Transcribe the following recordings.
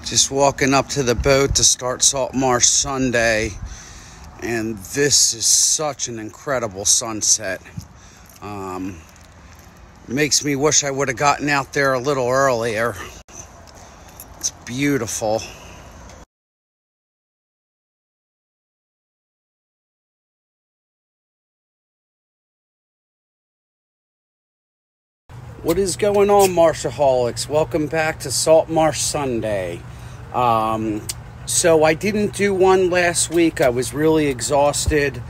Just walking up to the boat to start Salt Marsh Sunday, and this is such an incredible sunset. Makes me wish I would have gotten out there a little earlier. It's beautiful. What is going on, Marshaholics? Welcome back to Salt Marsh Sunday. So I didn't do one last week. I was really exhausted.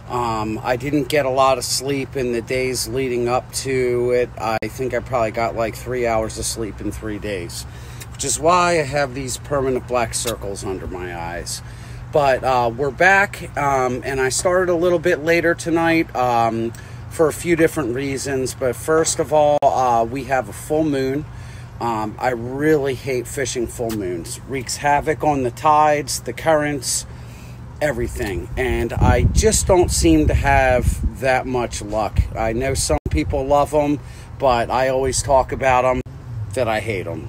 I didn't get a lot of sleep in the days leading up to it. I think I probably got like 3 hours of sleep in 3 days, which is why I have these permanent black circles under my eyes. But we're back, and I started a little bit later tonight for a few different reasons. But first of all, we have a full moon. I really hate fishing full moons. It wreaks havoc on the tides, the currents, everything. And I just don't seem to have that much luck. I know some people love them, but I always talk about them that I hate them.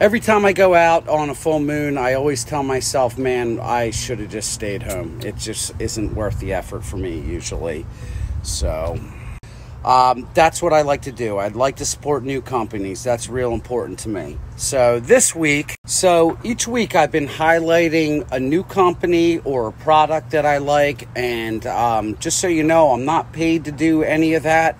Every time I go out on a full moon, I always tell myself, man, I should have just stayed home. It just isn't worth the effort for me usually. So that's what I like to do. I'd like to support new companies. That's real important to me. So each week I've been highlighting a new company or a product that I like. And just so you know, I'm not paid to do any of that.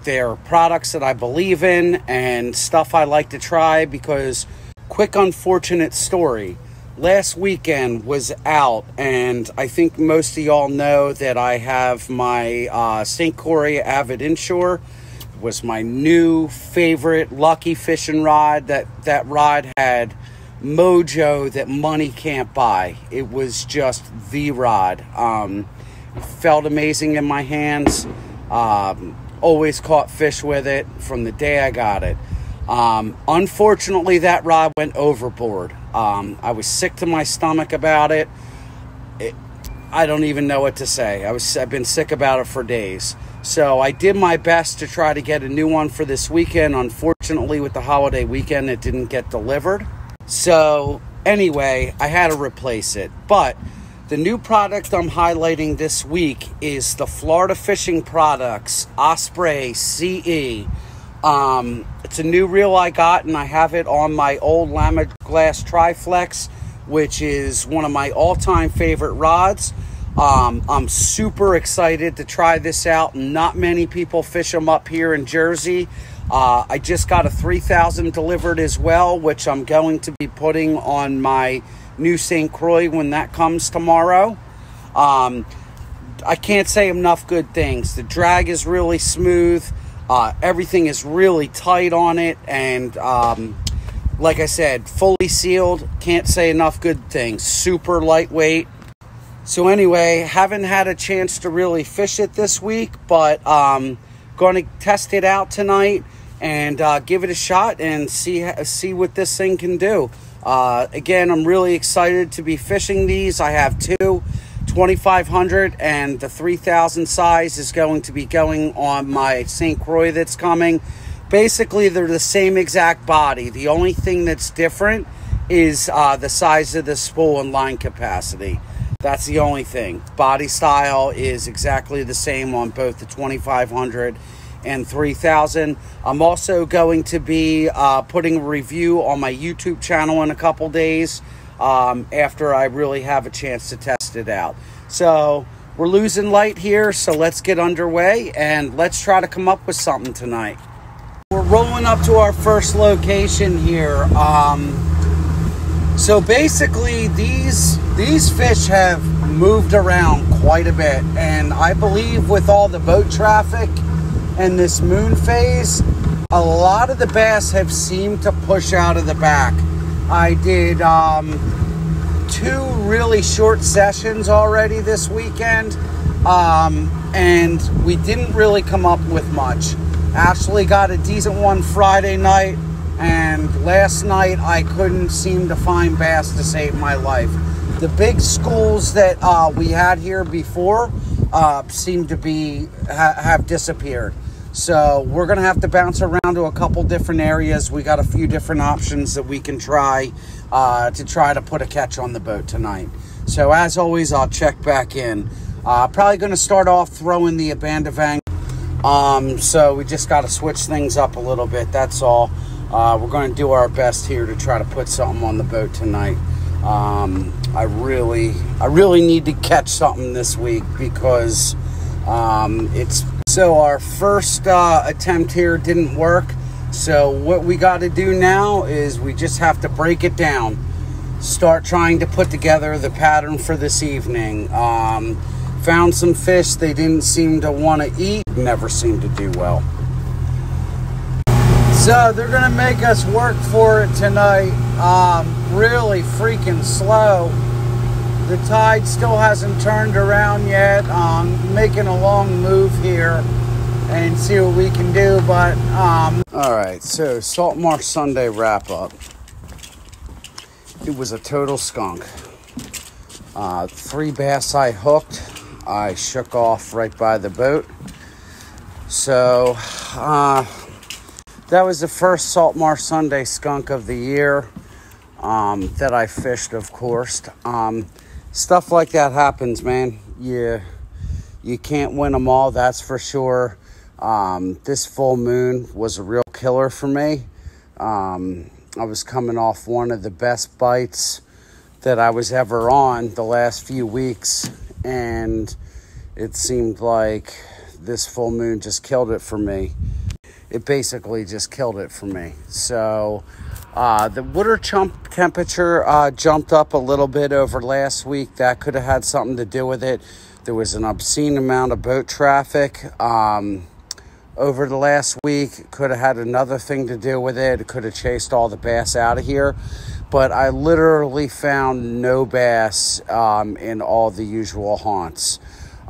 They're products that I believe in and stuff I like to try because, quick unfortunate story, last weekend was out, and I think most of y'all know that I have my St. Croix Avid Inshore. It was my new favorite lucky fishing rod. That rod had mojo that money can't buy. It was just the rod. It felt amazing in my hands. Always caught fish with it from the day I got it. Unfortunately, that rod went overboard. I was sick to my stomach about it. I don't even know what to say. I've been sick about it for days. So I did my best to try to get a new one for this weekend. Unfortunately, with the holiday weekend, it didn't get delivered. So anyway, I had to replace it. But the new product I'm highlighting this week is the Florida Fishing Products Osprey CE. It's a new reel I got, and I have it on my old Lama Glass Triflex, which is one of my all-time favorite rods. I'm super excited to try this out. Not many people fish them up here in Jersey. I just got a 3000 delivered as well, which I'm going to be putting on my new St. Croix when that comes tomorrow. I can't say enough good things. The drag is really smooth. Everything is really tight on it, and like I said, fully sealed. Can't say enough good things. Super lightweight. So anyway, haven't had a chance to really fish it this week, but going to test it out tonight and give it a shot and see what this thing can do. Again, I'm really excited to be fishing these. I have two 2500, and the 3000 size is going to be going on my St. Croix that's coming. Basically, they're the same exact body. The only thing that's different is the size of the spool and line capacity. That's the only thing. Body style is exactly the same on both the 2500 and 3000. I'm also going to be putting a review on my YouTube channel in a couple days after I really have a chance to test it out. So we're losing light here, so let's get underway and let's try to come up with something tonight. We're rolling up to our first location here. So basically these fish have moved around quite a bit, and I believe with all the boat traffic and this moon phase, a lot of the bass have seemed to push out of the back. I did 2 really short sessions already this weekend, and we didn't really come up with much. Ashley got a decent one Friday night, and last night I couldn't seem to find bass to save my life. The big schools that we had here before seem to have disappeared. So we're going to have to bounce around to a couple different areas. We got a few different options that we can try to put a catch on the boat tonight. So as always, I'll check back in. Probably going to start off throwing the abandavang. So we just got to switch things up a little bit. That's all. We're going to do our best here to try to put something on the boat tonight. I really need to catch something this week because so our first attempt here didn't work. So what we got to do now is we just have to break it down, start trying to put together the pattern for this evening. Found some fish they didn't seem to want to eat, never seemed to do well. So they're gonna make us work for it tonight. Really freaking slow. The tide still hasn't turned around yet. Making a long move here and see what we can do, but all right, so Salt Marsh Sunday wrap up. It was a total skunk. 3 bass I hooked. I shook off right by the boat. So that was the first Salt Marsh Sunday skunk of the year that I fished, of course. Stuff like that happens, man. You can't win them all, that's for sure. This full moon was a real killer for me. I was coming off one of the best bites that I was ever on the last few weeks, and it seemed like this full moon just killed it for me. It basically just killed it for me. So the water temperature jumped up a little bit over last week. That could have had something to do with it. There was an obscene amount of boat traffic over the last week. Could have had another thing to do with it. It could have chased all the bass out of here. But I literally found no bass in all the usual haunts.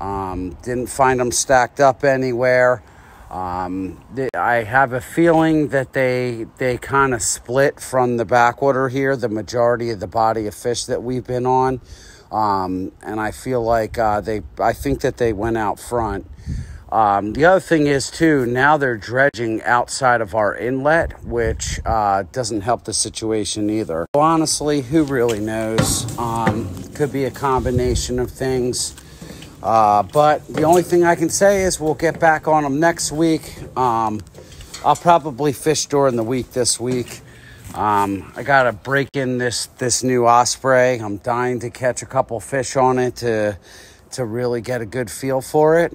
Didn't find them stacked up anywhere. I have a feeling that they kind of split from the backwater here, the majority of the body of fish that we've been on. And I feel like I think that they went out front. The other thing is, too, now they're dredging outside of our inlet, which doesn't help the situation either. So honestly, who really knows? Could be a combination of things. But the only thing I can say is we'll get back on them next week. I'll probably fish during the week this week. I got to break in this new Osprey. I'm dying to catch a couple fish on it to really get a good feel for it.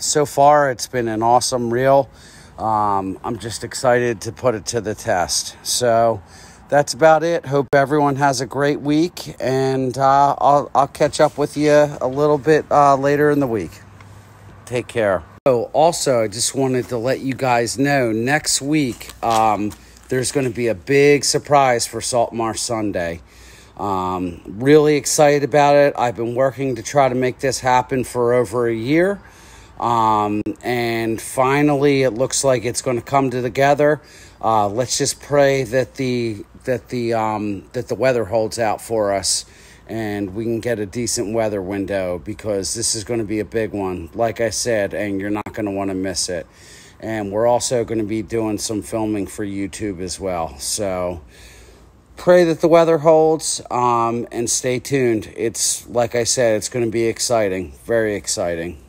So far, it's been an awesome reel. I'm just excited to put it to the test. So that's about it. Hope everyone has a great week, and I'll catch up with you a little bit later in the week. Take care. Oh, also, I just wanted to let you guys know, next week there's going to be a big surprise for Salt Marsh Sunday. Really excited about it. I've been working to try to make this happen for over a year. And finally it looks like it's going to come together. Let's just pray that the weather holds out for us and we can get a decent weather window, because this is going to be a big one, like I said, and you're not going to want to miss it. And we're also going to be doing some filming for YouTube as well. So pray that the weather holds, and stay tuned. It's, like I said, it's going to be exciting, very exciting.